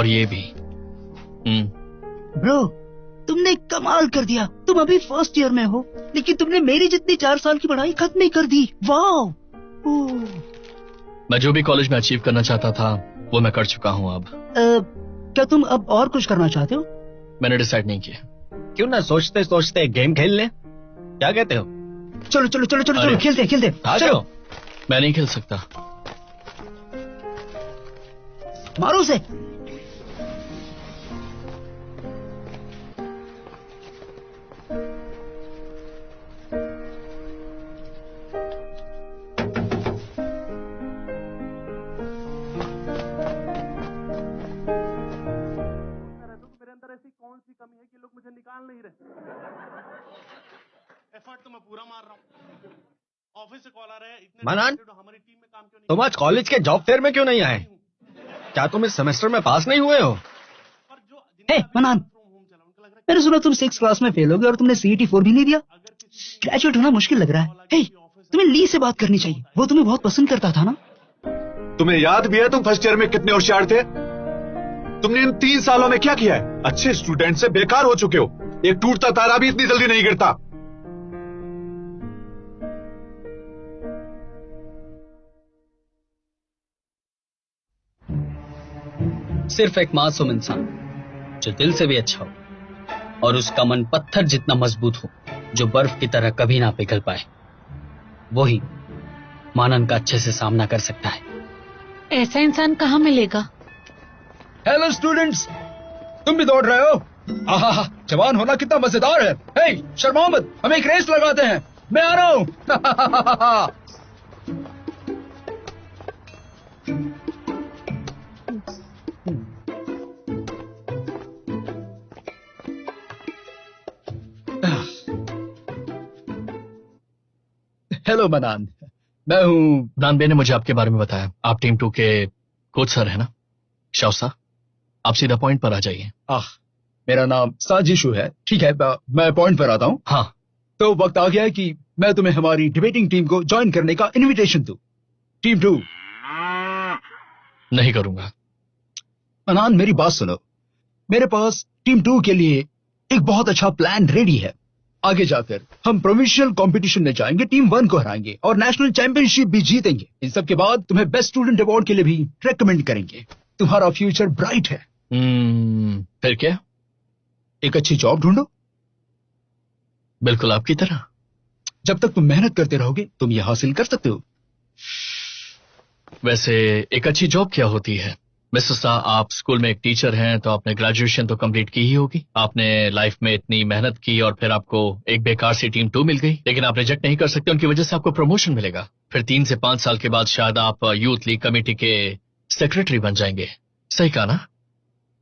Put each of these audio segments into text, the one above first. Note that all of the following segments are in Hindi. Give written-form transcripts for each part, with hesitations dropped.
और ये भी। ब्रो, तुमने कमाल कर दिया। तुम अभी फर्स्ट ईयर में हो, लेकिन तुमने मेरी जितनी 4 साल की पढ़ाई खत्म नहीं कर दी। वाह! मैं जो भी कॉलेज में अचीव करना चाहता था वो मैं कर चुका हूँ अब। क्या तुम अब और कुछ करना चाहते हो? मैंने डिसाइड नहीं किया। क्यों ना सोचते सोचते गेम खेल लें? क्या कहते हो? चलो चलो चलो चलो चलो, खेलते चलो। मैं नहीं खेल सकता। मारो उसे। ऐसी कौन सी कमी है कि लोग मुझे निकाल नहीं रहे? एफर्ट तो मैं पूरा मार रहा हूँ। ऑफिस से कॉल आ रहा है। मनान, हमारी टीम में काम क्यों नहीं? तुम आज कॉलेज के जॉब फेयर में क्यों नहीं आए? क्या तुम इस सेमेस्टर में पास नहीं हुए हो? हे मनान, मैंने सुना तुम 6th क्लास में फेल हो गए और तुमने CET 4 भी नहीं दिया। ग्रेजुएट होना मुश्किल लग रहा है। हे, तुम्हें ली से बात करनी चाहिए। वो तुम्हें बहुत पसंद करता था ना? तुम्हें याद भी है तुम फर्स्ट ईयर में कितने होशियार थे? तुमने इन 3 सालों में क्या किया है? अच्छे स्टूडेंट से बेकार हो चुके हो। एक टूटता तारा भी इतनी जल्दी नहीं गिरता। सिर्फ एक मासूम इंसान जो दिल से भी अच्छा हो और उसका मन पत्थर जितना मजबूत हो, जो बर्फ की तरह कभी ना पिघल पाए, वही मानन का अच्छे से सामना कर सकता है। ऐसा इंसान कहाँ मिलेगा? हेलो स्टूडेंट्स, तुम भी दौड़ रहे हो? आहा, जवान होना कितना मजेदार है। हे, शर्माओ मत, हम एक रेस लगाते हैं। मैं आ रहा हूँ। हेलो मनान, मैं हूँ। नानबे ने मुझे आपके बारे में बताया। आप टीम 2 के कोच सर है ना? शाओसा, आप सीधा पॉइंट पर आ जाइए। मेरा नाम साजिशु है। ठीक है, मैं पॉइंट पर आता हूँ। हाँ, तो वक्त आ गया है कि मैं तुम्हें हमारी डिबेटिंग टीम को ज्वाइन करने का इनविटेशन दूं। टीम 2। नहीं करूंगा। मनान, मेरी बात सुनो। मेरे पास टीम 2 के लिए एक बहुत अच्छा प्लान रेडी है। आगे जाकर हम प्रोविंशियल कंपटीशन में जाएंगे, टीम 1 को हराएंगे और नेशनल चैंपियनशिप भी जीतेंगे। इन सब के बाद तुम्हें बेस्ट स्टूडेंट अवार्ड के लिए भी रेकमेंड करेंगे। तुम्हारा फ्यूचर ब्राइट है। फिर क्या? एक अच्छी जॉब ढूंढो। बिल्कुल आपकी तरह। जब तक तुम मेहनत करते रहोगे तुम ये हासिल कर सकते हो। वैसे एक अच्छी जॉब क्या होती है? मिस्टर शाह, आप स्कूल में एक टीचर हैं तो आपने ग्रेजुएशन तो कंप्लीट की ही होगी। आपने लाइफ में इतनी मेहनत की और फिर आपको एक बेकार सी टीम 2 मिल गई, लेकिन आप रिजेक्ट नहीं कर सकते। उनकी वजह से आपको प्रमोशन मिलेगा। फिर 3 से 5 साल के बाद शायद आप यूथ लीग कमेटी के सेक्रेटरी बन जाएंगे। सही कहा ना?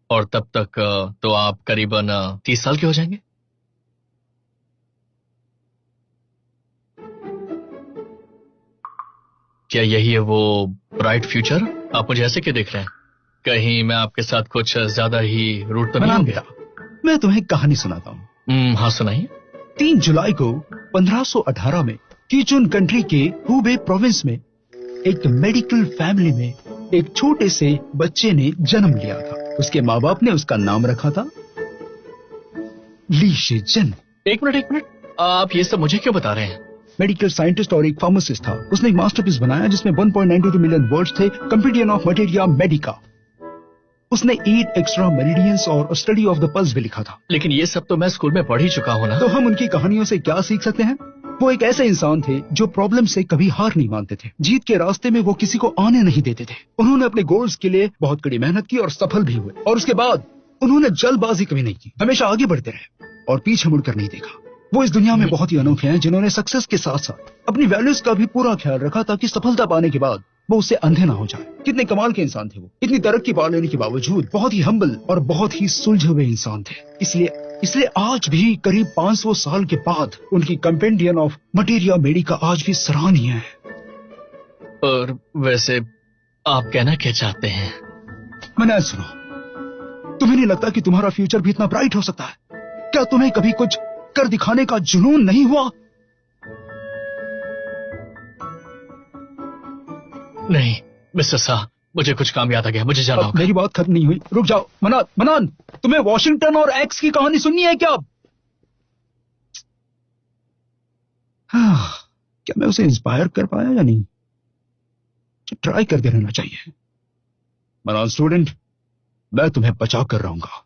और तब तक तो आप करीबन 30 साल के हो जाएंगे। क्या यही है वो ब्राइट फ्यूचर? आप मुझे ऐसे क्यों देख रहे हैं? कहीं मैं आपके साथ कुछ ज्यादा ही रूट तो नहीं हो गया? मैं तुम्हें कहानी सुनाता हूँ। हाँ, सुनाइए। 3 जुलाई को 1518 में कीचुन कंट्री के हुबे प्रोविंस में एक मेडिकल फैमिली में एक छोटे से बच्चे ने जन्म लिया था। उसके माँ बाप ने उसका नाम रखा था ली शेजन। एक मिनट, आप ये सब मुझे क्यों बता रहे हैं? मेडिकल साइंटिस्ट और एक फार्मासिस्ट था। उसने एक मास्टरपीस बनाया जिसमें 1.92 मिलियन वर्ड्स थे, कंपेंडियम ऑफ मटेरिया मेडिका। उसने 8 एक्स्ट्रा मेरिडियंस और स्टडी ऑफ द पल्स भी लिखा था। लेकिन ये सब तो मैं स्कूल में पढ़ ही चुका हूँ ना। तो हम उनकी कहानियों से क्या सीख सकते हैं? वो एक ऐसे इंसान थे जो प्रॉब्लम से कभी हार नहीं मानते थे। जीत के रास्ते में वो किसी को आने नहीं देते थे। उन्होंने अपने गोल्स के लिए बहुत कड़ी मेहनत की और सफल भी हुए। और उसके बाद उन्होंने जल्दबाजी कभी नहीं की, हमेशा आगे बढ़ते रहे और पीछे मुड़कर नहीं देखा। वो इस दुनिया में बहुत ही अनोखे हैं जिन्होंने सक्सेस के साथ साथ अपनी वैल्यूज का भी पूरा ख्याल रखा ताकि सफलता पाने के बाद वो उससे अंधे ना हो जाए। कितने कमाल के इंसान थे वो। इतनी तरक्की पा लेने के बावजूद बहुत ही हम्बल और बहुत ही सुलझे हुए इंसान थे। इसलिए आज भी करीब 500 साल के बाद उनकी कंपेंडियम ऑफ मटेरिया मेडिका आज भी सराहनीय है। और वैसे आप कहना क्या चाहते हैं? मैंने सुनो, तुम्हें नहीं लगता कि तुम्हारा फ्यूचर भी इतना ब्राइट हो सकता है? क्या तुम्हें कभी कुछ कर दिखाने का जुनून नहीं हुआ? नहीं मिस्टर शाह, मुझे कुछ काम याद आ गया, मुझे जाना होगा। मेरी बात खत्म नहीं हुई, रुक जाओ। मनान, मनान, तुम्हें वॉशिंगटन और एक्स की कहानी सुननी है क्या? क्या मैं उसे इंस्पायर कर पाया या नहीं? ट्राई करते रहना चाहिए। मनान स्टूडेंट, मैं तुम्हें बचा कर रहूंगा।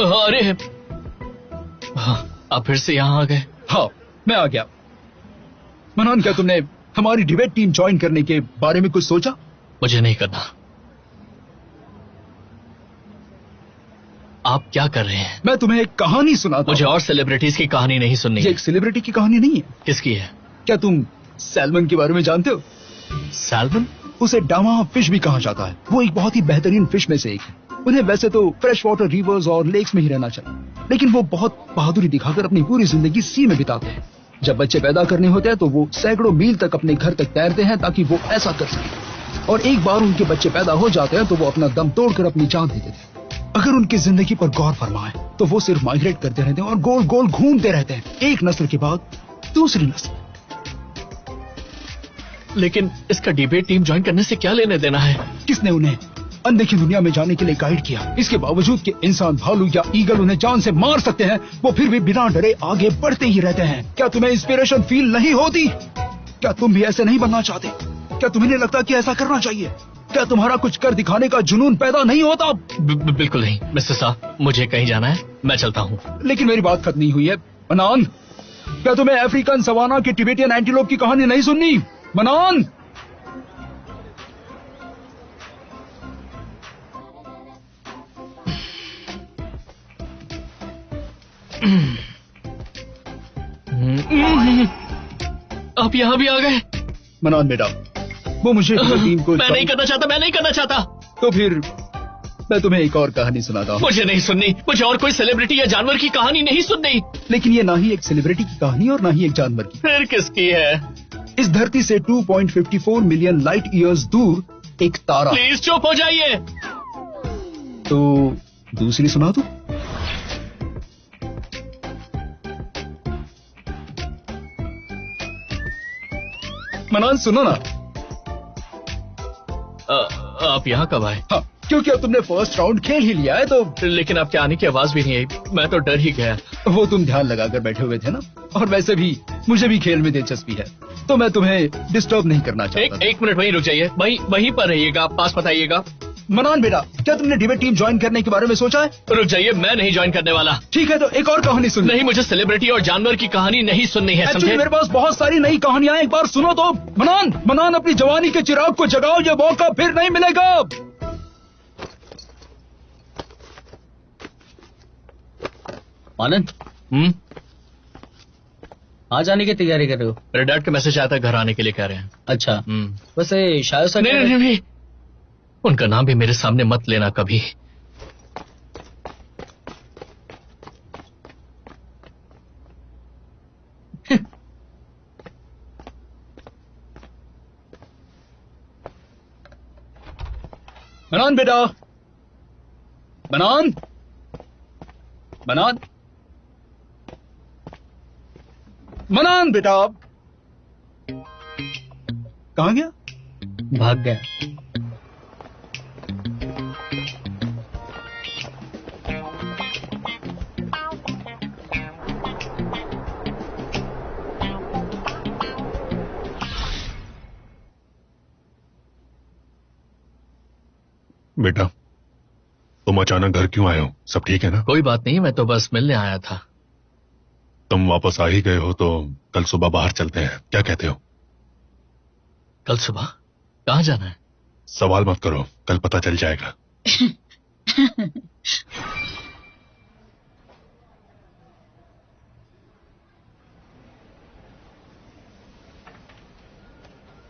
अरे हाँ, आप फिर से यहाँ आ गए। हाँ, मैं आ गया। मनान, क्या तुमने हमारी डिबेट टीम ज्वाइन करने के बारे में कुछ सोचा? मुझे नहीं करना। आप क्या कर रहे हैं? मैं तुम्हें एक कहानी सुनाता मुझे हूं। और सेलिब्रिटीज की कहानी नहीं सुननी ये है। एक सेलिब्रिटी की कहानी नहीं है। किसकी है? क्या तुम सैल्मन के बारे में जानते हो? सैल्मन? उसे डामा फिश भी कहा जाता है। वो एक बहुत ही बेहतरीन फिश में से एक है। उन्हें वैसे तो फ्रेश वाटर रिवर्स और लेक्स में ही रहना चाहिए, लेकिन वो बहुत बहादुरी दिखाकर अपनी पूरी जिंदगी सी में बिताते हैं। जब बच्चे पैदा करने होते हैं तो वो सैकड़ों मील तक अपने घर तक तैरते हैं ताकि वो ऐसा कर सके। और एक बार उनके बच्चे पैदा हो जाते हैं तो वो अपना दम तोड़कर अपनी जान दे देते हैं। अगर उनकी जिंदगी पर गौर फरमाएं तो वो सिर्फ माइग्रेट करते रहते हैं और गोल गोल घूमते रहते हैं, एक नस्ल के बाद दूसरी नस्ल। लेकिन इसका डिबेट टीम ज्वाइन करने से क्या लेने देना है? किसने उन्हें अनदेखी दुनिया में जाने के लिए गाइड किया? इसके बावजूद कि इंसान, भालू या ईगल उन्हें जान से मार सकते हैं, वो फिर भी बिना डरे आगे बढ़ते ही रहते हैं। क्या तुम्हें इंस्पिरेशन फील नहीं होती? क्या तुम भी ऐसे नहीं बनना चाहते? क्या तुम्हें नहीं लगता कि ऐसा करना चाहिए? क्या तुम्हारा कुछ कर दिखाने का जुनून पैदा नहीं होता? बिल्कुल नहीं मिस्टर साहब, मुझे कहीं जाना है, मैं चलता हूँ। लेकिन मेरी बात खत्म नहीं हुई है। मनान, क्या तुम्हें अफ्रीकन सवाना की टिबेटियन एंटीलोप की कहानी नहीं सुननी? मनान, आप यहाँ भी आ गए? मनान बेटा, वो मुझे टीम को मैं नहीं करना चाहता, मैं नहीं करना चाहता। तो फिर मैं तुम्हें एक और कहानी सुनाता हूँ। मुझे नहीं सुननी। मुझे और कोई सेलिब्रिटी या जानवर की कहानी नहीं सुननी। लेकिन ये ना ही एक सेलिब्रिटी की कहानी और ना ही एक जानवर की। फिर किसकी है? इस धरती से 2.54 मिलियन लाइट ईयर्स दूर एक तारा। प्लीज चुप हो जाइए। तो दूसरी सुना दूं? मनान सुनो ना। आप यहाँ कब आए? हाँ, क्योंकि अब तुमने फर्स्ट राउंड खेल ही लिया है तो। लेकिन आपके आने की आवाज भी नहीं आई, मैं तो डर ही गया। वो तुम ध्यान लगाकर बैठे हुए थे ना, और वैसे भी मुझे भी खेल में दिलचस्पी है, तो मैं तुम्हें डिस्टर्ब नहीं करना चाहता। एक मिनट वहीं रुक जाइए, वहीं पर रहिएगा, पास मत आइएगा। मनान बेटा, क्या तुमने डिबेट टीम ज्वाइन करने के बारे में सोचा है? रुक जाइए, मैं नहीं ज्वाइन करने वाला। ठीक है, तो एक और कहानी सुन। नहीं, मुझे सेलिब्रिटी और जानवर की कहानी नहीं सुननी है, समझे? मेरे पास बहुत सारी नई कहानियां हैं, एक बार सुनो तो। मनान, मनान, अपनी जवानी के चिराग को जगाओ, ये मौका फिर नहीं मिलेगा। आनंद, आ जाने की तैयारी कर रहे हो? मेरे डैड का मैसेज आया था, घर आने के लिए कह रहे हैं। अच्छा, वैसे शायद से नहीं, उनका नाम भी मेरे सामने मत लेना कभी। मनान बेटा, मनान, मनान, मनान बेटा, कहाँ गया? भाग गया। बेटा, तुम अचानक घर क्यों आए हो? सब ठीक है ना? कोई बात नहीं, मैं तो बस मिलने आया था। तुम वापस आ ही गए हो तो कल सुबह बाहर चलते हैं, क्या कहते हो? कल सुबह? कहाँ जाना है? सवाल मत करो, कल पता चल जाएगा।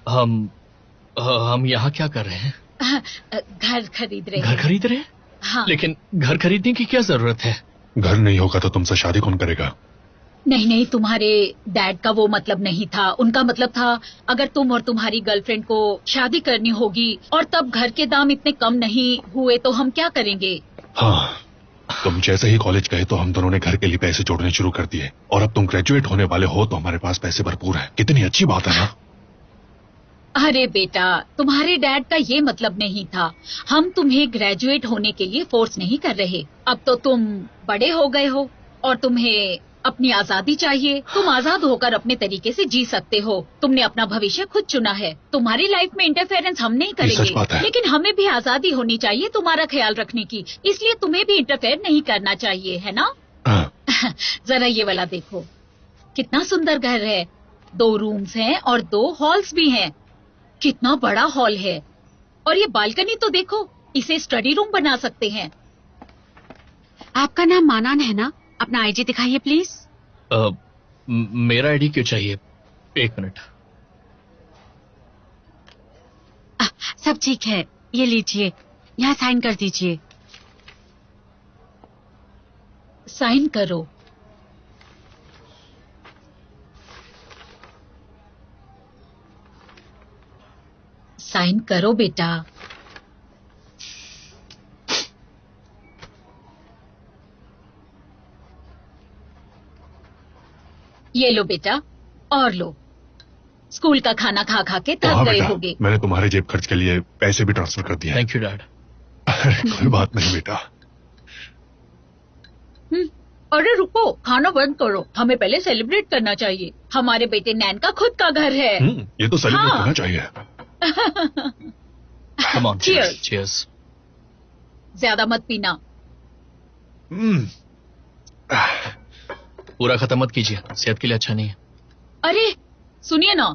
हम यहाँ क्या कर रहे हैं? घर खरीद रहे घर खरीद रहे हैं? हाँ। लेकिन घर खरीदने की क्या जरूरत है? घर नहीं होगा तो तुमसे शादी कौन करेगा? नहीं नहीं, तुम्हारे डैड का वो मतलब नहीं था। उनका मतलब था अगर तुम और तुम्हारी गर्लफ्रेंड को शादी करनी होगी और तब घर के दाम इतने कम नहीं हुए तो हम क्या करेंगे। हाँ, तुम जैसे ही कॉलेज गए तो हम दोनों ने घर के लिए पैसे जोड़ने शुरू कर दिए और अब तुम ग्रेजुएट होने वाले हो तो हमारे पास पैसे भरपूर हैं। कितनी अच्छी बात है ना। अरे बेटा, तुम्हारे डैड का ये मतलब नहीं था। हम तुम्हें ग्रेजुएट होने के लिए फोर्स नहीं कर रहे। अब तो तुम बड़े हो गए हो और तुम्हें अपनी आजादी चाहिए। तुम आजाद होकर अपने तरीके से जी सकते हो। तुमने अपना भविष्य खुद चुना है। तुम्हारी लाइफ में इंटरफेरेंस हम नहीं करेंगे, लेकिन हमें भी आजादी होनी चाहिए तुम्हारा ख्याल रखने की। इसलिए तुम्हें भी इंटरफेयर नहीं करना चाहिए, है ना। जरा ये वाला देखो, कितना सुंदर घर है। 2 रूम्स हैं और 2 हॉल्स भी हैं। कितना बड़ा हॉल है। और ये बालकनी तो देखो, इसे स्टडी रूम बना सकते हैं। आपका नाम मानान है ना? अपना आईडी दिखाइए प्लीज। मेरा आईडी क्यों चाहिए? 1 मिनट। सब ठीक है, ये लीजिए, यहाँ साइन कर दीजिए। साइन करो। साइन करो बेटा। ये लो बेटा, और लो। स्कूल का खाना खा खा के थक गए होगे। मैंने तुम्हारे जेब खर्च के लिए पैसे भी ट्रांसफर कर दिए। Thank you dad. कोई बात नहीं बेटा। अरे रुको, खाना बंद करो। हमें पहले सेलिब्रेट करना चाहिए। हमारे बेटे नैन का खुद का घर है। ये तो सेलिब्रेट हाँ। करना चाहिए। Come on, Cheers. चीयर्स। ज्यादा मत पीना। पूरा खत्म मत कीजिए, सेहत के लिए अच्छा नहीं है। अरे सुनिए ना,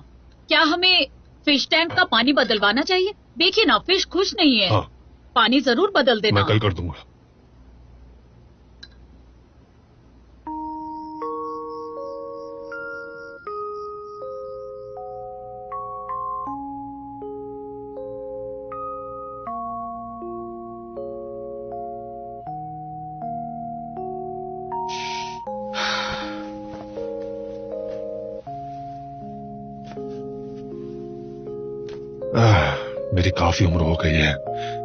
क्या हमें फिश टैंक का पानी बदलवाना चाहिए? देखिए ना, फिश खुश नहीं है। हाँ। पानी जरूर बदल देना। मैं कल कर दूंगा। मेरी काफी उम्र हो गई है।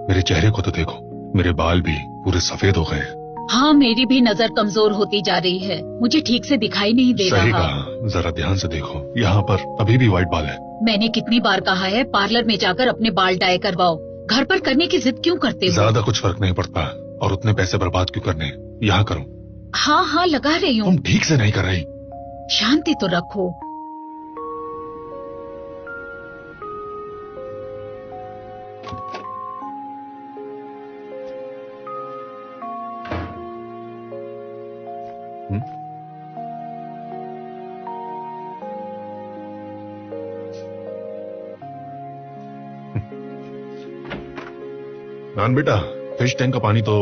मेरे चेहरे को तो देखो, मेरे बाल भी पूरे सफेद हो गए हैं। हाँ, मेरी भी नजर कमजोर होती जा रही है। मुझे ठीक से दिखाई नहीं दे सही रहा। कहा, जरा ध्यान से देखो, यहाँ पर अभी भी व्हाइट बाल है। मैंने कितनी बार कहा है पार्लर में जाकर अपने बाल डाई करवाओ। घर पर करने की जिद क्यों करते हो? ज्यादा कुछ फर्क नहीं पड़ता, और उतने पैसे बर्बाद क्यों करने, यहाँ करो। हाँ हाँ, लगा रही हूँ। तुम ठीक से नहीं कर रही। शांति तो रखो। नान बेटा, फिश टैंक का पानी तो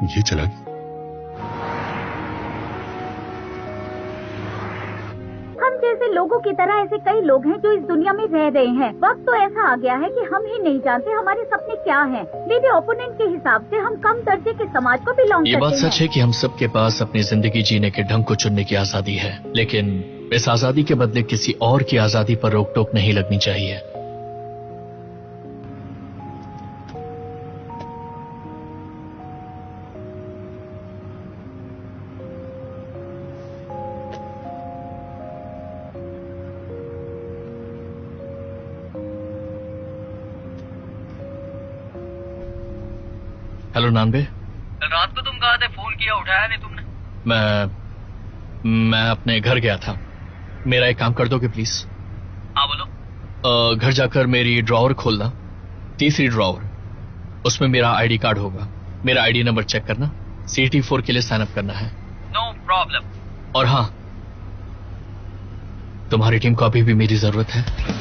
ये चला गया। हम जैसे लोगों की तरह ऐसे कई लोग हैं जो इस दुनिया में रह रहे हैं। वक्त तो ऐसा आ गया है कि हम ही नहीं जानते हमारे सपने क्या हैं। मेरे ओपोनेंट के हिसाब से हम कम दर्जे के समाज को बिलोंग करते ये हैं। बात सच है कि हम सबके पास अपनी जिंदगी जीने के ढंग को चुनने की आजादी है, लेकिन इस आजादी के बदले किसी और की आजादी पर रोक टोक नहीं लगनी चाहिए। हेलो नानबे। कल रात को तुम कहा थे, फोन किया उठाया नहीं तुमने। मैं अपने घर गया था। मेरा एक काम कर दोगे प्लीज? हाँ बोलो। घर जाकर मेरी ड्रॉवर खोलना, तीसरी ड्रॉवर, उसमें मेरा आईडी कार्ड होगा। मेरा आईडी नंबर चेक करना, CT4 के लिए साइन अप करना है। No problem. और हाँ, तुम्हारी टीम को अभी भी मेरी जरूरत है।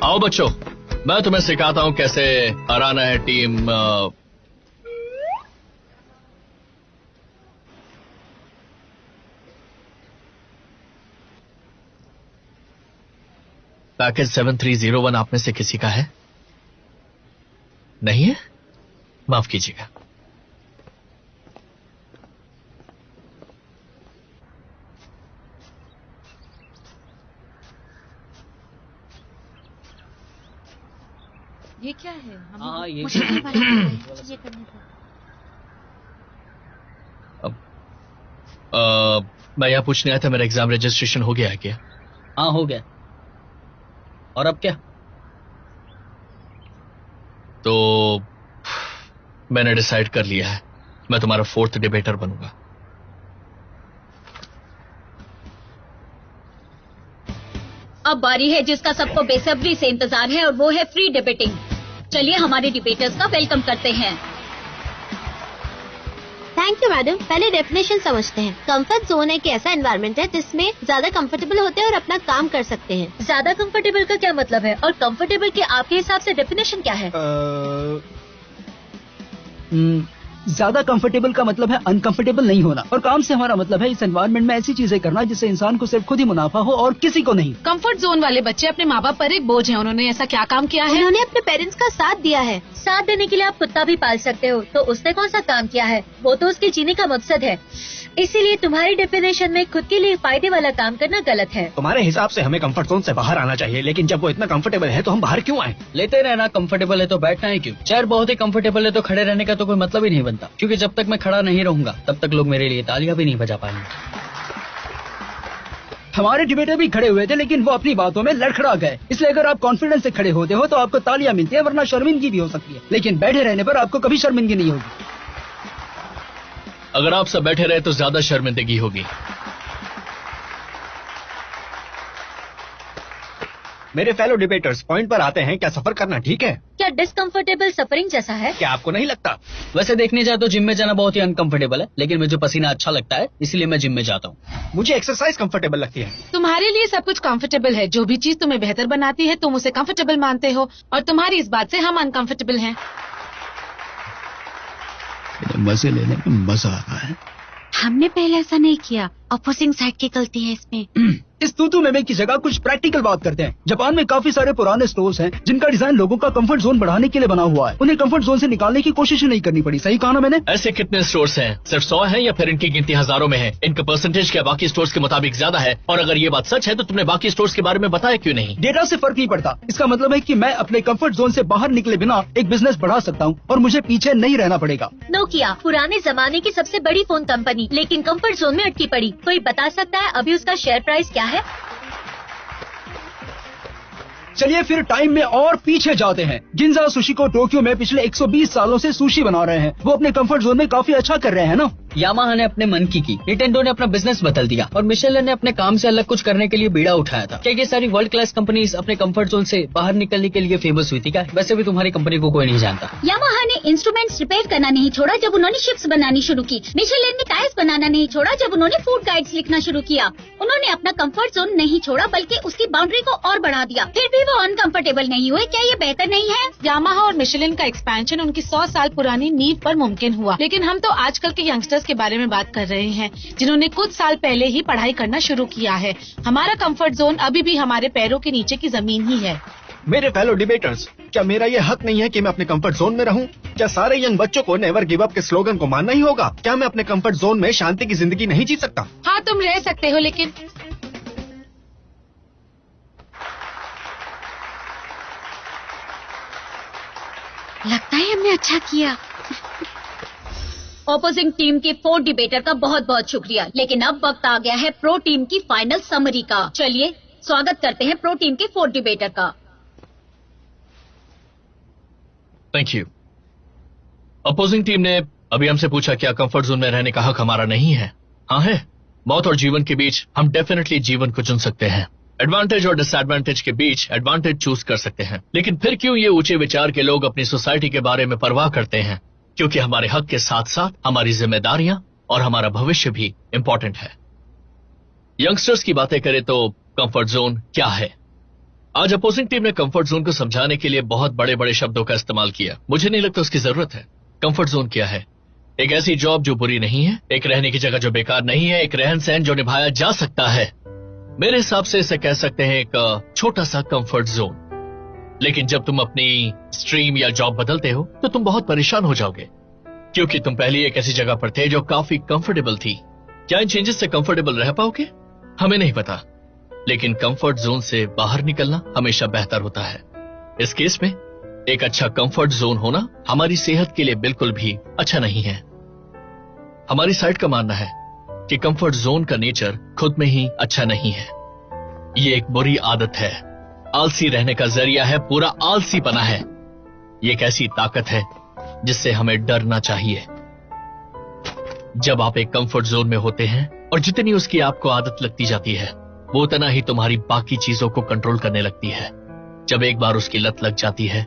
आओ बच्चों, मैं तुम्हें सिखाता हूं कैसे हराना है टीम पैकेज 7301 आप में से किसी का है? नहीं है? माफ कीजिएगा। ये क्या है? हाँ ये मुझे नहीं पता ये करने दो। मैं यहाँ पूछने आया था, मेरा एग्जाम रजिस्ट्रेशन हो गया है क्या? हाँ हो गया। और अब क्या? तो मैंने डिसाइड कर लिया है, मैं तुम्हारा 4th डिबेटर बनूंगा। अब बारी है जिसका सबको बेसब्री से इंतजार है, और वो है फ्री डिबेटिंग। चलिए हमारे डिबेटर्स का वेलकम करते हैं। Thank you madam. पहले डेफिनेशन समझते हैं। कंफर्ट जोन एक ऐसा एनवायरनमेंट है जिसमें ज्यादा कंफर्टेबल होते हैं और अपना काम कर सकते हैं। ज्यादा कंफर्टेबल का क्या मतलब है, और कंफर्टेबल के आपके हिसाब से डेफिनेशन क्या है? ज्यादा कंफर्टेबल का मतलब है अनकंफर्टेबल नहीं होना, और काम से हमारा मतलब है इस एनवायरनमेंट में ऐसी चीजें करना जिससे इंसान को सिर्फ खुद ही मुनाफा हो और किसी को नहीं। कंफर्ट जोन वाले बच्चे अपने माँ बाप पर एक बोझ है। उन्होंने ऐसा क्या काम किया है? उन्होंने अपने पेरेंट्स का साथ दिया है। साथ देने के लिए आप कुत्ता भी पाल सकते हो, तो उसने कौन सा काम किया है? वो तो उसके जीने का मकसद है। इसीलिए तुम्हारी डेफिनेशन में खुद के लिए फायदे वाला काम करना गलत है। तुम्हारे हिसाब से हमें कंफर्ट जोन से बाहर आना चाहिए, लेकिन जब वो इतना कंफर्टेबल है तो हम बाहर क्यों आए? लेते रहना, कंफर्टेबल है तो बैठना है क्यों? चेयर बहुत ही कंफर्टेबल है तो खड़े रहने का तो कोई मतलब ही नहीं बनता, क्योंकि जब तक मैं खड़ा नहीं रहूंगा तब तक लोग मेरे लिए तालियां भी नहीं बजा पाएंगे। हमारे डिबेटर भी खड़े हुए थे, लेकिन वो अपनी बातों में लड़खड़ा गए। इसलिए अगर आप कॉन्फिडेंस से खड़े होते हो तो आपको तालियां मिलती है, वरना शर्मिंदगी भी हो सकती है, लेकिन बैठे रहने पर आपको कभी शर्मिंदगी नहीं होगी। अगर आप सब बैठे रहे तो ज्यादा शर्मिंदगी होगी। मेरे फेलो डिबेटर्स, पॉइंट पर आते हैं। क्या सफर करना ठीक है? क्या डिसकंफर्टेबल सफरिंग जैसा है? क्या आपको नहीं लगता? वैसे देखने जाए तो जिम में जाना बहुत ही अनकंफर्टेबल है, लेकिन मुझे पसीना अच्छा लगता है इसलिए मैं जिम में जाता हूँ। मुझे एक्सरसाइज कंफर्टेबल लगती है। तुम्हारे लिए सब कुछ कंफर्टेबल है। जो भी चीज तुम्हें बेहतर बनाती है तुम उसे कंफर्टेबल मानते हो, और तुम्हारी इस बात से हम अनकंफर्टेबल हैं। मजे लेने में मजा आता है। हमने पहले ऐसा नहीं किया। अपोजिंग साइड की गलती है इसमें। इस तूतू में की जगह कुछ प्रैक्टिकल बात करते हैं। जापान में काफी सारे पुराने स्टोर्स हैं जिनका डिजाइन लोगों का कंफर्ट जोन बढ़ाने के लिए बना हुआ है। उन्हें कंफर्ट जोन से निकालने की कोशिश ही नहीं करनी पड़ी। सही कहा ना मैंने? ऐसे कितने स्टोर्स हैं? सिर्फ 100 हैं या फिर इनकी गिनती हजारों में है? इनका परसेंटेज क्या बाकी स्टोर्स के मुताबिक ज्यादा है? और अगर ये बात सच है तो तुमने बाकी स्टोर्स के बारे में बताया क्यों नहीं? डेटा से फर्क नहीं पड़ता। इसका मतलब है कि मैं अपने कंफर्ट जोन से बाहर निकले बिना एक बिजनेस बढ़ा सकता हूँ और मुझे पीछे नहीं रहना पड़ेगा। नोकिया पुराने जमाने की सबसे बड़ी फोन कंपनी, लेकिन कंफर्ट जोन में अटकी पड़ी। कोई बता सकता है अभी उसका शेयर प्राइस क्या है? चलिए फिर टाइम में और पीछे जाते हैं। गिंजा सुशिको टोक्यो में पिछले 120 सालों से सुशी बना रहे हैं। वो अपने कंफर्ट जोन में काफी अच्छा कर रहे हैं ना। यामाहा ने अपने मन की निंटेंडो ने अपना बिजनेस बदल दिया, और मिशेलिन ने अपने काम से अलग कुछ करने के लिए बीड़ा उठाया था। क्या ये सारी वर्ल्ड क्लास कंपनीज अपने कंफर्ट जोन से बाहर निकलने के लिए फेमस हुई थी क्या? वैसे भी तुम्हारी कंपनी को कोई नहीं जानता। यामाहा ने इंस्ट्रूमेंट्स रिपेयर करना नहीं छोड़ा जब उन्होंने शिप्स बनानी शुरू की। मिशेलिन ने टायर्स बनाना नहीं छोड़ा जब उन्होंने फूड गाइड्स लिखना शुरू किया। उन्होंने अपना कंफर्ट जोन नहीं छोड़ा बल्कि उसकी बाउंड्री को और बढ़ा दिया। फिर भी वो अनकंफर्टेबल नहीं हुए। क्या ये बेहतर नहीं है? यामाहा और मिशेलिन का एक्सपेंशन उनकी 100 साल पुरानी नींव पर मुमकिन हुआ। लेकिन हम तो आजकल के यंगस्टर्स के बारे में बात कर रहे हैं जिन्होंने कुछ साल पहले ही पढ़ाई करना शुरू किया है। हमारा कंफर्ट जोन अभी भी हमारे पैरों के नीचे की जमीन ही है। मेरे फेलो डिबेटर्स, क्या मेरा ये हक नहीं है कि मैं अपने कंफर्ट जोन में रहूं? क्या सारे यंग बच्चों को नेवर गिव अप के स्लोगन को मानना ही होगा? क्या मैं अपने कंफर्ट जोन में शांति की जिंदगी नहीं जी सकता? हाँ तुम रह सकते हो, लेकिन लगता है हमने अच्छा किया। ऑपोजिंग टीम के 4 डिबेटर का बहुत बहुत शुक्रिया, लेकिन अब वक्त आ गया है प्रो टीम की फाइनल समरी का। चलिए स्वागत करते हैं प्रो टीम के 4 डिबेटर का। Thank you. अपोजिंग टीम ने अभी हमसे पूछा क्या कंफर्ट जोन में रहने का हक हमारा नहीं है? हाँ है। मौत और जीवन के बीच हम डेफिनेटली जीवन को चुन सकते हैं। एडवांटेज और डिसएडवांटेज के बीच एडवांटेज चूज कर सकते हैं। लेकिन फिर क्यों ये ऊंचे विचार के लोग अपनी सोसाइटी के बारे में परवाह करते हैं? क्योंकि हमारे हक के साथ साथ हमारी जिम्मेदारियां और हमारा भविष्य भी इंपॉर्टेंट है। यंगस्टर्स की बातें करें तो कंफर्ट जोन क्या है? आज अपोजिंग टीम ने कंफर्ट जोन को समझाने के लिए बहुत बड़े बड़े शब्दों का इस्तेमाल किया। मुझे नहीं लगता उसकी जरूरत है। कंफर्ट जोन क्या है? एक ऐसी जॉब जो बुरी नहीं है, एक रहने की जगह जो बेकार नहीं है, एक रहन सहन जो निभाया जा सकता है। मेरे हिसाब से इसे कह सकते हैं एक छोटा सा कंफर्ट जोन। लेकिन जब तुम अपनी स्ट्रीम या जॉब बदलते हो तो तुम बहुत परेशान हो जाओगे, क्योंकि तुम पहले एक ऐसी जगह पर थे जो काफी कंफर्टेबल थी। क्या इन चेंजेस से कंफर्टेबल रह पाओगे? हमें नहीं पता, लेकिन कंफर्ट जोन से बाहर निकलना हमेशा बेहतर होता है। इस केस में एक अच्छा कंफर्ट जोन होना हमारी सेहत के लिए बिल्कुल भी अच्छा नहीं है। हमारी साइड का मानना है कि कंफर्ट जोन का नेचर खुद में ही अच्छा नहीं है। ये एक बुरी आदत है, आलसी रहने का जरिया है, पूरा आलसीपना है। ये एक ऐसी ताकत है जिससे हमें डरना चाहिए। जब आप एक कंफर्ट जोन में होते हैं और जितनी उसकी आपको आदत लगती जाती है, वो उतना ही तुम्हारी बाकी चीजों को कंट्रोल करने लगती है। जब एक बार उसकी लत लग जाती है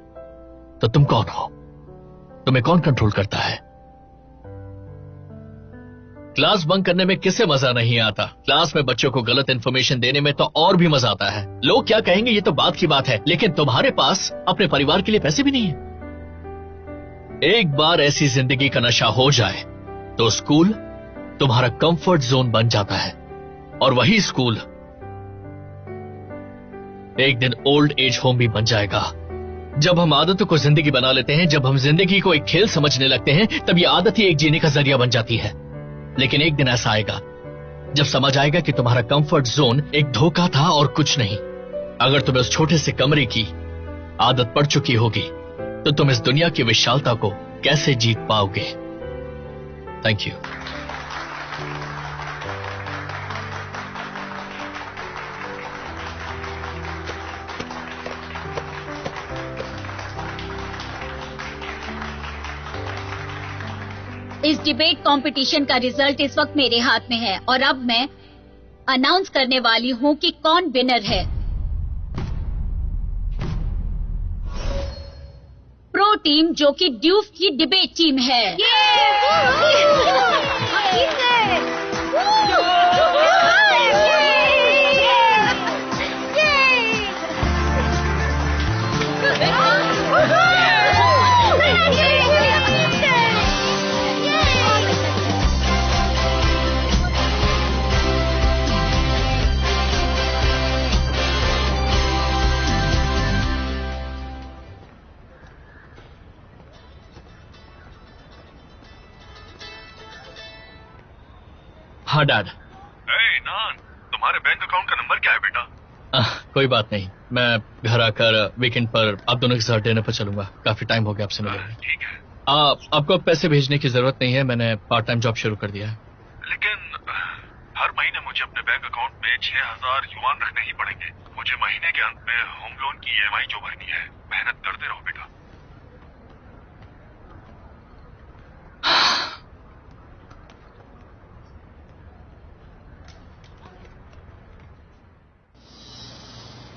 तो तुम कौन हो? तुम्हें कौन कंट्रोल करता है? क्लास बंक करने में किसे मजा नहीं आता? क्लास में बच्चों को गलत इंफॉर्मेशन देने में तो और भी मजा आता है। लोग क्या कहेंगे ये तो बात की बात है, लेकिन तुम्हारे पास अपने परिवार के लिए पैसे भी नहीं है। एक बार ऐसी जिंदगी का नशा हो जाए तो स्कूल तुम्हारा कंफर्ट जोन बन जाता है, और वही स्कूल एक दिन ओल्ड एज होम भी बन जाएगा। जब हम आदतों को जिंदगी बना लेते हैं, जब हम जिंदगी को एक खेल समझने लगते हैं, तब ये आदत ही एक जीने का जरिया बन जाती है। लेकिन एक दिन ऐसा आएगा जब समझ आएगा कि तुम्हारा कंफर्ट जोन एक धोखा था और कुछ नहीं। अगर तुम्हें उस छोटे से कमरे की आदत पड़ चुकी होगी तो तुम इस दुनिया की विशालता को कैसे जीत पाओगे? Thank you. इस डिबेट कंपटीशन का रिजल्ट इस वक्त मेरे हाथ में है और अब मैं अनाउंस करने वाली हूं कि कौन विनर है। प्रो टीम, जो कि ड्यूफ की डिबेट टीम है। हाँ डैड। नान, तुम्हारे बैंक अकाउंट का नंबर क्या है बेटा? कोई बात नहीं, मैं घर आकर वीकेंड पर आप दोनों के साथ डिनर पर चलूंगा। काफी टाइम हो गया आपसे मिले। ठीक है। आपको अब पैसे भेजने की जरूरत नहीं है, मैंने पार्ट टाइम जॉब शुरू कर दिया है। लेकिन हर महीने मुझे अपने बैंक अकाउंट में 6000 युआन रखने ही पड़ेंगे। मुझे महीने के अंत में होम लोन की EMI जो भरनी है। मेहनत करते रहो बेटा।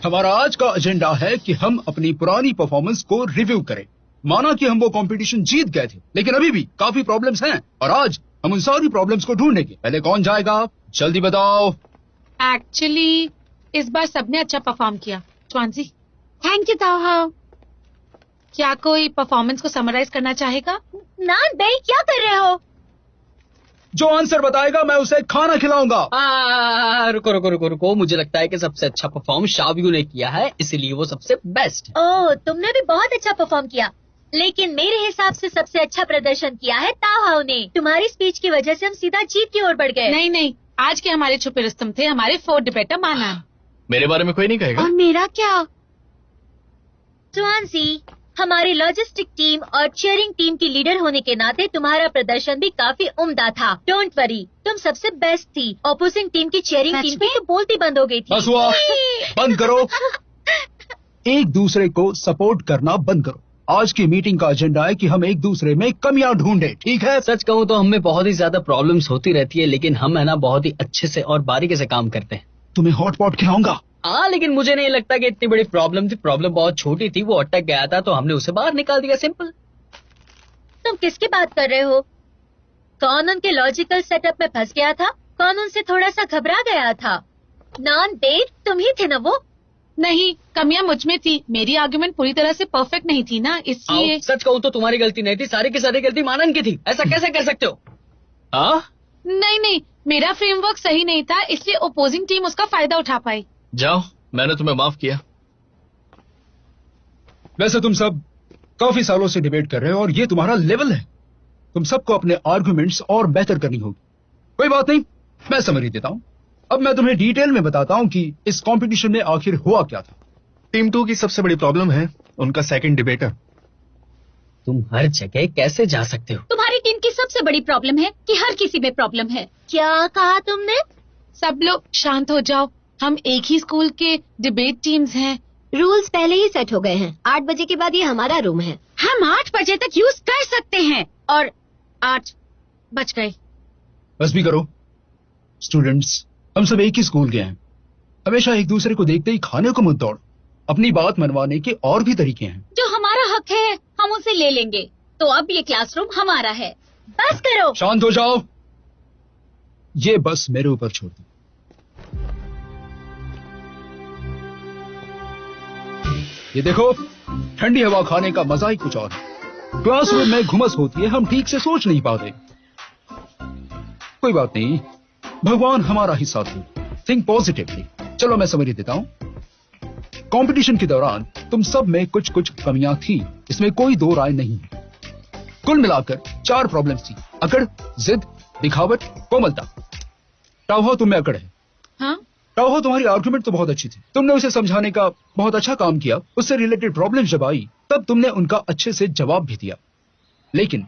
हमारा आज का एजेंडा है कि हम अपनी पुरानी परफॉर्मेंस को रिव्यू करें। माना कि हम वो कंपटीशन जीत गए थे, लेकिन अभी भी काफी प्रॉब्लम्स हैं और आज हम उन सारी प्रॉब्लम्स को ढूंढेंगे। पहले कौन जाएगा? जल्दी बताओ। एक्चुअली इस बार सबने अच्छा परफॉर्म किया। स्वांसी। थैंक यू ताओहाओ। क्या कोई परफॉर्मेंस को समराइज करना चाहेगा? नान बेई, क्या कर रहे हो? जो आंसर बताएगा मैं उसे खाना खिलाऊंगा। रुको रुको रुको रुको, मुझे लगता है कि सबसे अच्छा परफॉर्म शाबियू ने किया है, इसलिए वो सबसे बेस्ट। ओह, तुमने भी बहुत अच्छा परफॉर्म किया, लेकिन मेरे हिसाब से सबसे अच्छा प्रदर्शन किया है ताओहाओ ने। तुम्हारी स्पीच की वजह से हम सीधा जीत की ओर बढ़ गए। नहीं नहीं, आज के हमारे छुपे रुस्तम थे हमारे 4 डिबेटर माना। मेरे बारे में कोई नहीं कहेगा। और मेरा क्या? स्वांसी, हमारी लॉजिस्टिक टीम और चीयरिंग टीम की लीडर होने के नाते तुम्हारा प्रदर्शन भी काफी उम्दा था। डोंट वरी, तुम सबसे बेस्ट थी। ऑपोजिंग टीम की चीयरिंग टीम की तो बोलती बंद हो गई थी। बस हुआ, बंद करो। एक दूसरे को सपोर्ट करना बंद करो। आज की मीटिंग का एजेंडा है कि हम एक दूसरे में कमियां ढूंढे, ठीक है? सच कहूँ तो हमें बहुत ही ज्यादा प्रॉब्लम्स होती रहती है, लेकिन हम है ना बहुत ही अच्छे से और बारीकी से काम करते हैं। तुम्हें हॉटपॉट खिलाऊंगा। हाँ, लेकिन मुझे नहीं लगता कि इतनी बड़ी प्रॉब्लम थी। प्रॉब्लम बहुत छोटी थी, वो अटक गया था तो हमने उसे बाहर निकाल दिया, सिंपल। तुम किसकी बात कर रहे हो? कौन उनके लॉजिकल सेटअप में फंस गया था? कौन उनसे थोड़ा सा घबरा गया था? नॉन बेट, तुम ही थे ना वो? नहीं, कमियां मुझ में थी। मेरी आर्गुमेंट पूरी तरह से परफेक्ट नहीं थी ना, इसलिए। सच कहूँ तो तुम्हारी गलती नहीं थी, सारी की सारी गलती मानन की थी। ऐसा कैसे कह सकते हो? हाँ, नहीं नहीं, मेरा फ्रेमवर्क सही नहीं था, इसलिए ओपोजिंग टीम उसका फायदा उठा पाई। जाओ, मैंने तुम्हें माफ किया। वैसे तुम सब काफी सालों से डिबेट कर रहे हो और ये तुम्हारा लेवल है। तुम सबको अपने आर्गुमेंट्स और बेहतर करनी होगी। कोई बात नहीं, मैं समरी देता हूं। अब मैं तुम्हें डिटेल में बताता हूं कि इस कंपटीशन में आखिर हुआ क्या था। टीम 2 की सबसे बड़ी प्रॉब्लम है उनका सेकंड डिबेटर। तुम हर जगह कैसे जा सकते हो? तुम्हारी टीम की सबसे बड़ी प्रॉब्लम है कि हर किसी में प्रॉब्लम है। क्या कहा तुमने? सब लोग शांत हो जाओ, हम एक ही स्कूल के डिबेट टीम्स हैं। रूल्स पहले ही सेट हो गए हैं। 8 बजे के बाद ये हमारा रूम है। हम 8 बजे तक यूज कर सकते हैं और 8 बज गए। बस भी करो स्टूडेंट्स, हम सब एक ही स्कूल के हैं। हमेशा एक दूसरे को देखते ही खाने को मत दौड़ो। अपनी बात मनवाने के और भी तरीके हैं। जो हमारा हक है हम उसे ले लेंगे। तो अब ये क्लासरूम हमारा है। बस करो। शांत हो जाओ। ये बस मेरे ऊपर छोड़ दो। ये देखो, ठंडी हवा खाने का मजा ही कुछ और है। क्लासरूम में घुमस होती है, हम ठीक से सोच नहीं पाते। कोई बात नहीं, भगवान हमारा ही साथ दे। Think positively. चलो मैं समझ देता हूं। कंपटीशन के दौरान तुम सब में कुछ कुछ कमियां थी, इसमें कोई दो राय नहीं है। कुल मिलाकर 4 प्रॉब्लम्स थी। अकड़, जिद, दिखावट, कोमलता। टाओहाओ तुम में अकड़ है। हाँ? टाओहाओ तुम्हारी आर्गुमेंट तो बहुत अच्छी थी। तुमने उसे समझाने का बहुत अच्छा काम किया। उससे रिलेटेड प्रॉब्लम जब आई तब तुमने उनका अच्छे से जवाब भी दिया, लेकिन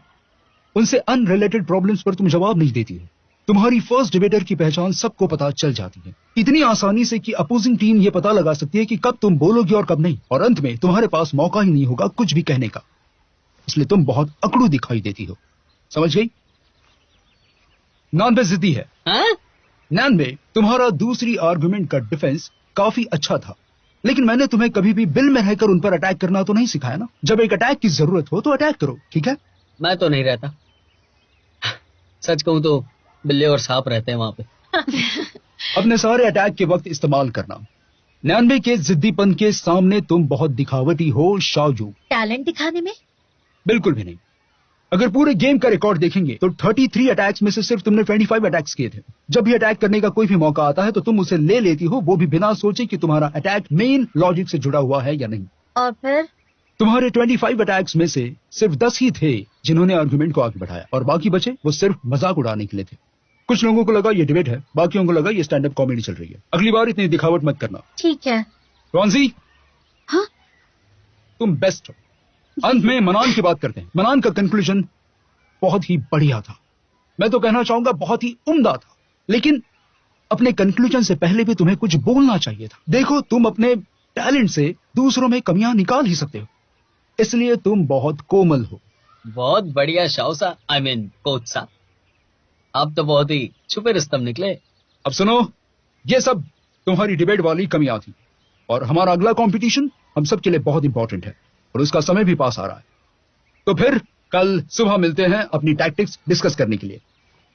उनसे अनरिलेटेड प्रॉब्लम्स पर तुम जवाब नहीं देती हो। तुम्हारी फर्स्ट डिबेटर की पहचान सबको पता चल जाती है, इतनी आसानी से कि अपोजिंग टीम ये पता लगा सकती है कि कब तुम बोलोगी और कब नहीं, और अंत में तुम्हारे पास मौका ही नहीं होगा कुछ भी कहने का। इसलिए तुम बहुत अकड़ू दिखाई देती हो। समझ गई? नानबे जिद्दी है। हाँ? नानबे, तुम्हारा दूसरी आर्गुमेंट का डिफेंस काफी अच्छा था, लेकिन मैंने तुम्हें कभी भी बिल में रहकर उन पर अटैक करना तो नहीं सिखाया ना। जब एक अटैक की जरूरत हो तो अटैक करो, ठीक है? मैं तो नहीं रहता। सच कहूं तो बिल्ली और सांप रहते हैं वहां पे। अपने सारे अटैक के वक्त इस्तेमाल करना। 99 के जिद्दीपन के सामने तुम बहुत दिखावटी हो शाओजू। टैलेंट दिखाने में? बिल्कुल भी नहीं। अगर पूरे गेम का रिकॉर्ड देखेंगे तो 33 अटैक्स में से सिर्फ तुमने 25 अटैक्स किए थे। जब भी अटैक करने का कोई भी मौका आता है तो तुम उसे ले लेती हो, वो भी बिना सोचे कि तुम्हारा अटैक मेन लॉजिक से जुड़ा हुआ है या नहीं। और फिर? तुम्हारे 25 अटैक्स में से सिर्फ 10 ही थे जिन्होंने आर्गुमेंट को आगे बढ़ाया, और बाकी बचे वो सिर्फ मजाक उड़ाने के लिए थे। कुछ लोगों को लगा ये डिबेट है, बाकियों को लगा ये स्टैंड अप कॉमेडी चल रही है। अगली बार इतनी दिखावट मत करना। ठीक है। रॉन्जी, हाँ? तुम बेस्ट हो। अंत में मनान की बात करते हैं। मनान का कंक्लूजन बहुत ही बढ़िया था, मैं तो कहना चाहूंगा बहुत ही उम्दा था, लेकिन अपने कंक्लूजन से पहले भी तुम्हें कुछ बोलना चाहिए था। देखो, तुम अपने टैलेंट से दूसरों में कमियां निकाल ही सकते हो, इसलिए तुम बहुत कोमल हो। बहुत बढ़िया शाओ सा, आई मीन कोच सा। आप तो बहुत ही छुपे रुस्तम निकले। अब सुनो, ये सब तुम्हारी डिबेट वाली कमियां थी, और हमारा अगला कंपटीशन हम सब के लिए बहुत इंपॉर्टेंट है और उसका समय भी पास आ रहा है। तो फिर कल सुबह मिलते हैं अपनी टैक्टिक्स डिस्कस करने के लिए।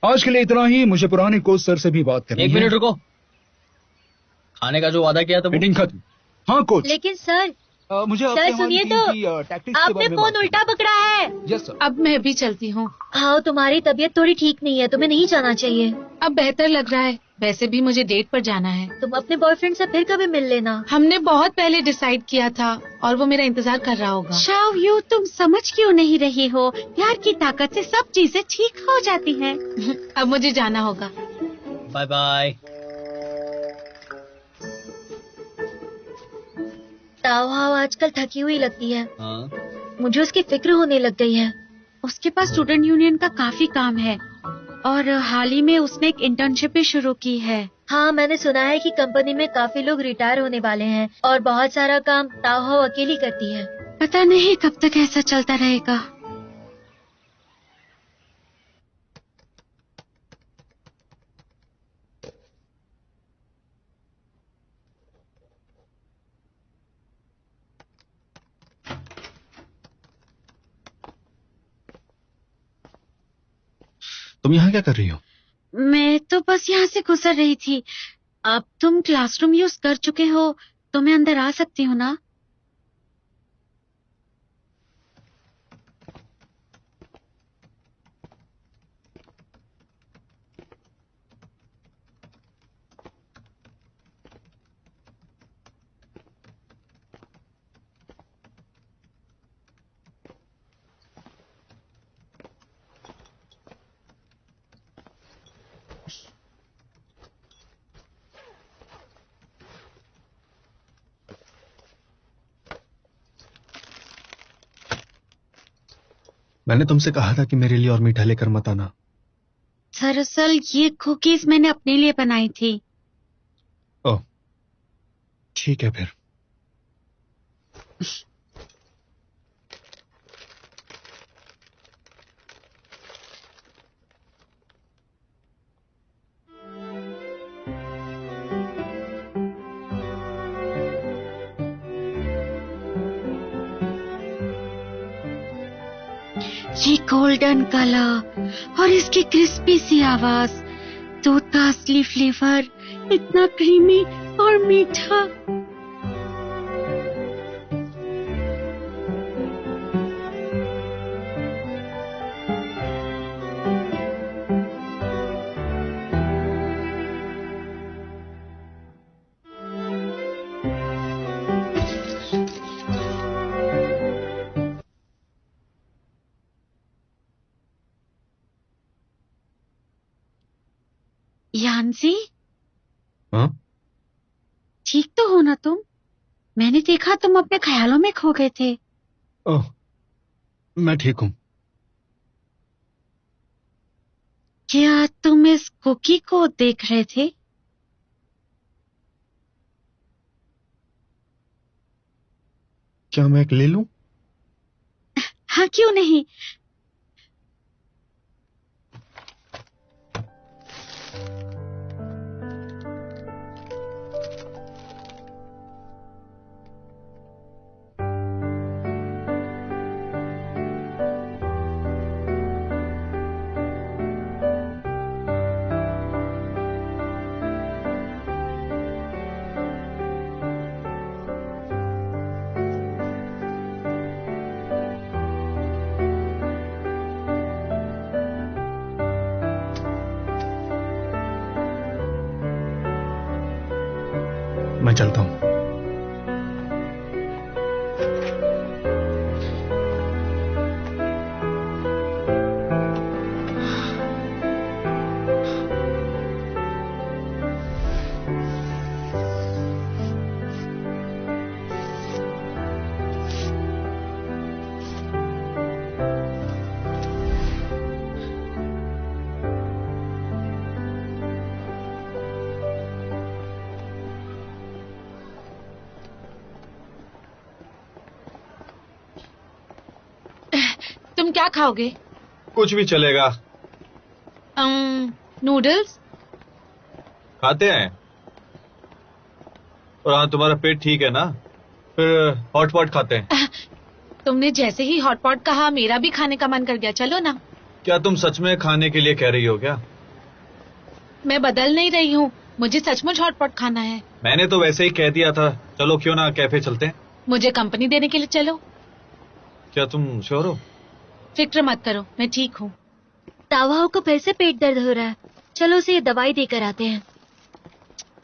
आज के लिए इतना ही। मुझे पुराने कोच सर से भी बात करनी है। 1 मिनट रुको, खाने का जो वादा किया था वो? मीटिंग खत्म। हाँ कोच। लेकिन सर, मुझे सर सुनिए तो, आपने फोन उल्टा पकड़ा है। Yes sir. अब मैं भी चलती हूँ। हाँ, तुम्हारी तबीयत थोड़ी ठीक नहीं है, तुम्हें नहीं जाना चाहिए। अब बेहतर लग रहा है। वैसे भी मुझे डेट पर जाना है। तुम अपने बॉयफ्रेंड से फिर कभी मिल लेना। हमने बहुत पहले डिसाइड किया था और वो मेरा इंतजार कर रहा होगा। शाओयू, तुम समझ क्यों नहीं रही हो? प्यार की ताकत से सब चीजें ठीक हो जाती हैं। अब मुझे जाना होगा। Bye bye. ताओहाओ आजकल थकी हुई लगती है। हाँ? मुझे उसकी फिक्र होने लग गई है। उसके पास स्टूडेंट यूनियन का काफी काम है और हाल ही में उसने एक इंटर्नशिप भी शुरू की है। हाँ, मैंने सुना है कि कंपनी में काफी लोग रिटायर होने वाले हैं और बहुत सारा काम ताओहाओ अकेली करती है। पता नहीं कब तक ऐसा चलता रहेगा। तुम यहाँ क्या कर रही हो? मैं तो बस यहाँ से गुजर रही थी। अब तुम क्लासरूम यूज कर चुके हो तो मैं अंदर आ सकती हूँ ना? मैंने तुमसे कहा था कि मेरे लिए और मीठा लेकर मत आना। दरअसल ये कुकीज मैंने अपने लिए बनाई थी। ओह, ठीक है फिर। ये गोल्डन कलर और इसकी क्रिस्पी सी आवाज, दूध का असली फ्लेवर, इतना क्रीमी और मीठा। यांसी, हाँ? ठीक तो हो ना तुम? मैंने देखा तुम अपने ख्यालों में खो गए थे। ओह, मैं ठीक हूँ। क्या तुम इस कुकी को देख रहे थे? क्या मैं एक ले लूं? हाँ, क्यों नहीं। मैं चलता हूँ। तुम क्या खाओगे? कुछ भी चलेगा। नूडल्स खाते हैं। और हाँ, तुम्हारा पेट ठीक है ना? फिर हॉट पॉट खाते हैं। तुमने जैसे ही हॉट पॉट कहा मेरा भी खाने का मन कर गया। चलो ना। क्या तुम सच में खाने के लिए कह रही हो क्या? मैं बदल नहीं रही हूँ, मुझे सचमुच हॉट पॉट खाना है। मैंने तो वैसे ही कह दिया था। चलो क्यों ना कैफे चलते हैं। मुझे कंपनी देने के लिए चलो। क्या तुम श्योर हो? फिक्र मत करो, मैं ठीक हूँ। तावाओ को फिर से पेट दर्द हो रहा है, चलो उसे ये दवाई देकर आते हैं।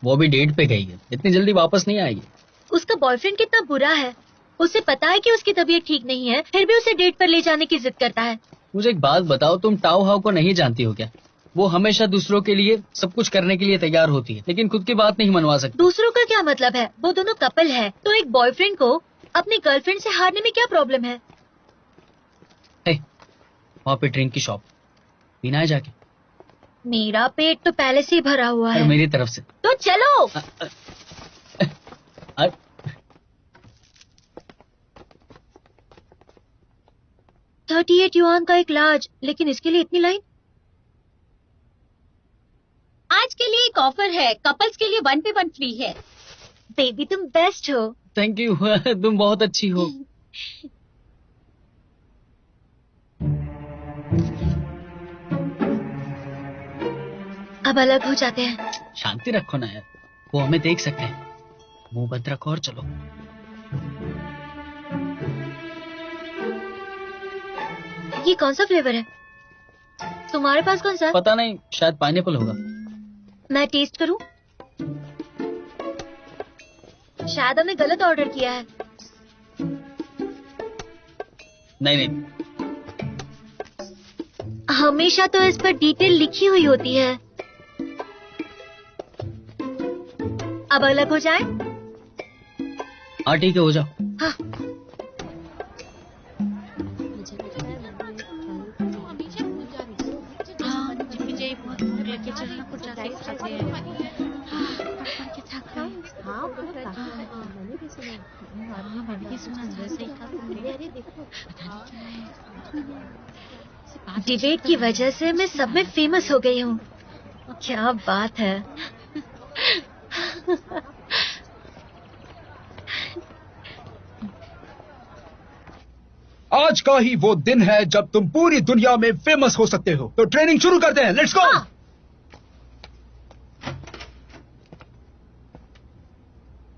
वो भी डेट पे गई है, इतनी जल्दी वापस नहीं आएगी। उसका बॉयफ्रेंड कितना बुरा है, उसे पता है कि उसकी तबीयत ठीक नहीं है, फिर भी उसे डेट पर ले जाने की जिद करता है। मुझे एक बात बताओ, तुम टाओ हाउ को नहीं जानती हो क्या? वो हमेशा दूसरों के लिए सब कुछ करने के लिए तैयार होती है, लेकिन खुद की बात नहीं मनवा सकती। दूसरों का क्या मतलब है, वो दोनों कपल है, तो एक बॉयफ्रेंड को अपनी गर्लफ्रेंड से हारने में क्या प्रॉब्लम है? वहाँ पे ड्रिंक की शॉप, पीना है जाके। मेरा पेट तो पहले से ही भरा हुआ है। मेरी तरफ से तो चलो। 38 युआन का एक लार्ज, लेकिन इसके लिए इतनी लाइन? आज के लिए एक ऑफर है, कपल्स के लिए 1 पे 1 फ्री है। बेबी तुम बेस्ट हो। Thank you. तुम बहुत अच्छी हो। अब अलग हो जाते हैं। शांति रखो ना यार, वो हमें देख सकते हैं। मुंह बंद रखो और चलो। ये कौन सा फ्लेवर है? तुम्हारे पास कौन सा? पता नहीं, शायद पाइनएप्पल होगा। मैं टेस्ट करूं? शायद हमने गलत ऑर्डर किया है। नहीं, हमेशा तो इस पर डिटेल लिखी हुई होती है। अब अलग हो जाए? हाँ ठीक है, हो जाओ। हाँ। डिबेट की वजह से मैं सब में फेमस हो गई हूँ। क्या बात है। आज का ही वो दिन है जब तुम पूरी दुनिया में फेमस हो सकते हो। तो ट्रेनिंग शुरू करते हैं। Let's go.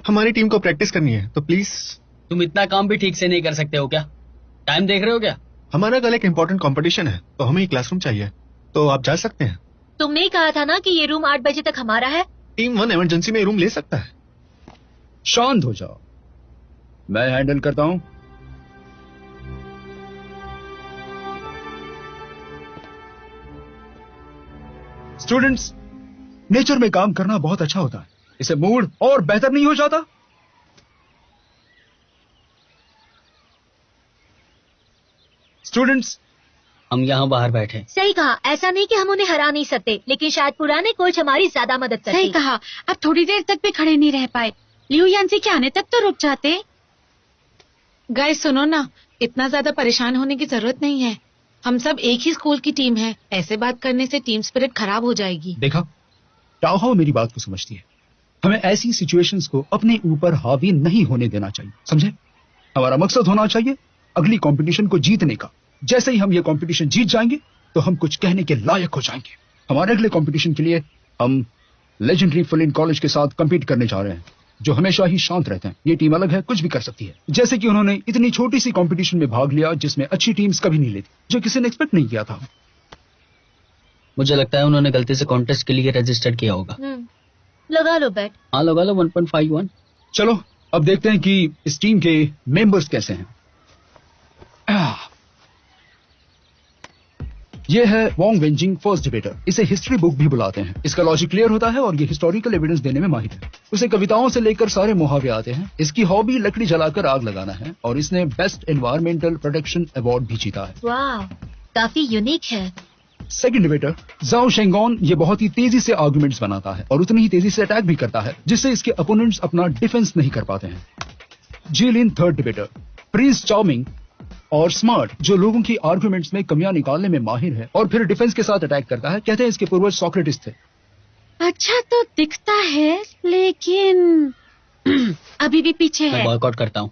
हमारी टीम को प्रैक्टिस करनी है, तो प्लीज। तुम इतना काम भी ठीक से नहीं कर सकते हो क्या? टाइम देख रहे हो क्या? हमारा कल एक इम्पोर्टेंट कंपटीशन है, तो हमें क्लासरूम चाहिए, तो आप जा सकते हैं। तुमने ही कहा था ना कि ये रूम 8 बजे तक हमारा है। टीम 1 इमरजेंसी में रूम ले सकता है। शांत हो जाओ, मैं हैंडल करता हूं। स्टूडेंट्स, नेचर में काम करना बहुत अच्छा होता है। इससे मूड और बेहतर नहीं हो जाता? स्टूडेंट्स, हम यहाँ बाहर बैठे। सही कहा। ऐसा नहीं कि हम उन्हें हरा नहीं सकते, लेकिन शायद पुराने कोच हमारी ज्यादा मदद करते। सही कहा। अब थोड़ी देर तक भी खड़े नहीं रह पाए। लियू यान्सी के आने तक तो रुक जाते। गाइस सुनो ना, इतना ज्यादा परेशान होने की जरूरत नहीं है। हम सब एक ही स्कूल की टीम है। ऐसे बात करने से टीम स्पिरिट खराब हो जाएगी। देखा, टाओहाओ मेरी बात को समझती है। हमें ऐसी सिचुएशंस को अपने ऊपर हावी नहीं होने देना चाहिए, समझे? हमारा मकसद होना चाहिए अगली कंपटीशन को जीतने का। जैसे ही हम ये कंपटीशन जीत जाएंगे तो हम कुछ कहने के लायक हो जाएंगे। हमारे अगले कंपटीशन के लिए हम लेजेंडरी फुलिन कॉलेज के साथ compete करने जा रहे हैं, जो हमेशा ही शांत रहते हैं। ये टीम अलग है, कुछ भी कर सकती है। जैसे कि उन्होंने इतनी छोटी सी कंपटीशन में भाग लिया जिसमें अच्छी टीम्स कभी नहीं लेती, जो किसी ने एक्सपेक्ट नहीं किया था। मुझे लगता है उन्होंने गलती से कॉन्टेस्ट के लिए रजिस्टर किया होगा। लगा लो बेट। हाँ लगा लो 1.51। चलो अब देखते हैं कि इस टीम के मेंबर्स कैसे हैं। ये है वोंग वेंजिंग, फर्स्ट डिबेटर। इसे हिस्ट्री बुक भी बुलाते हैं। इसका लॉजिक क्लियर होता है और ये हिस्टोरिकल एविडेंस देने में माहिर है। उसे कविताओं से लेकर सारे मुहावरे आते हैं। इसकी हॉबी लकड़ी जलाकर आग लगाना है और इसने बेस्ट एनवायरमेंटल प्रोटेक्शन अवार्ड भी जीता है। वाह, काफी यूनिक है। सेकंड डिबेटर जाओ शेंगोन। ये बहुत ही तेजी से आर्गुमेंट्स बनाता है और उतनी ही तेजी से अटैक भी करता है, जिससे इसके अपोनेंट्स अपना डिफेंस नहीं कर पाते हैं। जीलिन, थर्ड डिबेटर। प्रिंस चार्मिंग और स्मार्ट, जो लोगों की आर्गुमेंट्स में कमियां निकालने में माहिर है और फिर डिफेंस के साथ अटैक करता है। कहते हैं इसके पूर्वज सोक्रेटिस थे। अच्छा तो दिखता है, लेकिन अभी भी पीछे मैं है। बॉयकॉट करता हूँ।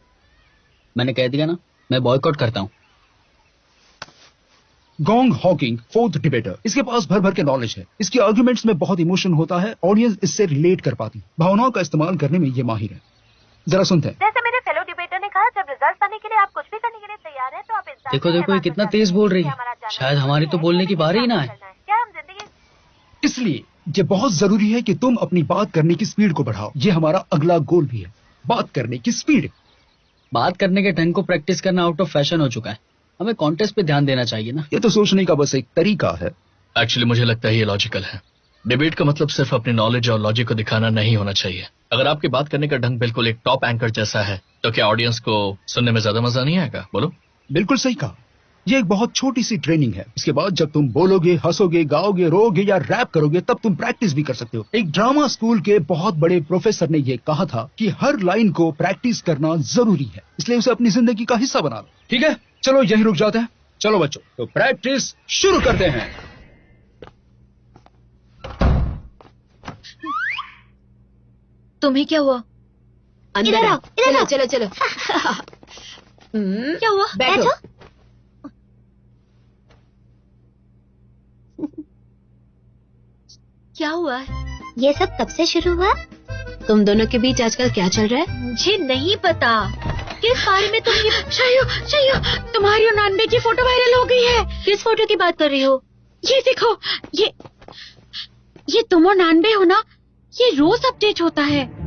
मैंने कह दिया ना, मैं बॉयकॉट करता हूँ। Gong Hawking, fourth debater. इसके पास भर भर के नॉलेज है। इसकी आर्गुमेंट्स में बहुत इमोशन होता है। ऑडियंस इससे रिलेट कर पाती। भावनाओं का इस्तेमाल करने में ये माहिर है। जरा सुनते हैं। जैसे मेरे फेलो डिबेटर ने कहा, जब रिजल्ट पाने के लिए आप कुछ भी करने के लिए तैयार हैं, तो आप इंसान देखो देखो, ये कितना तेज बोल रही है। शायद हमारी तो बोलने की बारी ही ना है। क्या हम जिंदगी। इसलिए ये बहुत जरूरी है कि तुम अपनी बात करने की स्पीड को बढ़ाओ। ये हमारा अगला गोल भी है, बात करने की स्पीड। बात करने के ढंग को प्रैक्टिस करना आउट ऑफ फैशन हो चुका है। हमें कॉन्टेस्ट पे ध्यान देना चाहिए ना। ये तो सोचने का बस एक तरीका है। एक्चुअली मुझे लगता है ये लॉजिकल है। डिबेट का मतलब सिर्फ अपनी नॉलेज और लॉजिक को दिखाना नहीं होना चाहिए। अगर आपकी बात करने का ढंग बिल्कुल एक टॉप एंकर जैसा है, तो क्या ऑडियंस को सुनने में ज्यादा मजा नहीं आएगा? बोलो। बिल्कुल सही कहा। ये एक बहुत छोटी सी ट्रेनिंग है। इसके बाद जब तुम बोलोगे, हंसोगे, गाओगे, रोओगे या रैप करोगे, तब तुम प्रैक्टिस भी कर सकते हो। एक ड्रामा स्कूल के बहुत बड़े प्रोफेसर ने ये कहा था कि हर लाइन को प्रैक्टिस करना जरूरी है, इसलिए उसे अपनी जिंदगी का हिस्सा बना लो। ठीक है, चलो यहीं रुक जाते हैं। चलो बच्चों, तो प्रैक्टिस शुरू करते हैं। तुम्हें क्या हुआ? इधर आओ, इधर आओ। चलो चलो। क्या हुआ? बैठो। क्या हुआ? ये सब कब से शुरू हुआ? तुम दोनों के बीच आजकल क्या चल रहा है? मुझे नहीं पता। किस बारे में तुम ये? शायू, तुम्हारी और नानबे की फोटो वायरल हो गई है। किस फोटो की बात कर रही हो? ये देखो, ये तुम और नानबे हो ना? ये रोज अपडेट होता है।